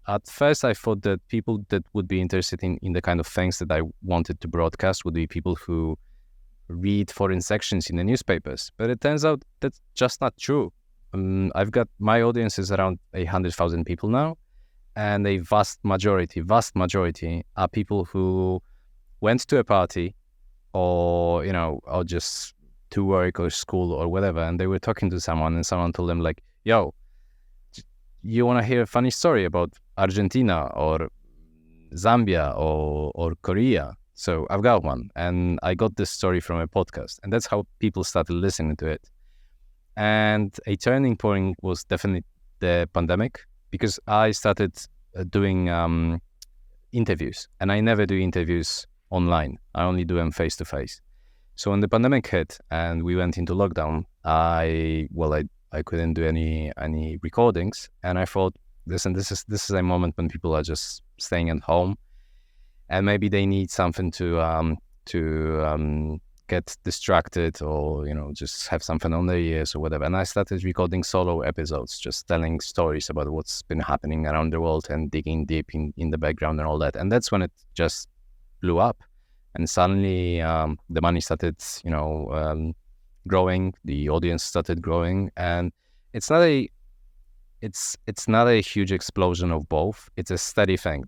at first I thought that people that would be interested in the kind of things that I wanted to broadcast would be people who read foreign sections in the newspapers. But it turns out that's just not true. I've got, my audience is around 100,000 people now, and a vast majority are people who went to a party or, or just to work or school or whatever, and they were talking to someone and someone told them like, yo, you want to hear a funny story about Argentina or Zambia or Korea? So I've got one, and I got this story from a podcast, and that's how people started listening to it. And a turning point was definitely the pandemic, because I started doing interviews, and I never do interviews online. I only do them face to face. So when the pandemic hit and we went into lockdown, I couldn't do any recordings, and I thought, listen, this is a moment when people are just staying at home, and maybe they need something to get distracted or just have something on their ears or whatever. And I started recording solo episodes, just telling stories about what's been happening around the world and digging deep in the background and all that. And that's when it just blew up, and suddenly the money started growing, the audience started growing, and it's not a huge explosion of both. It's a steady thing.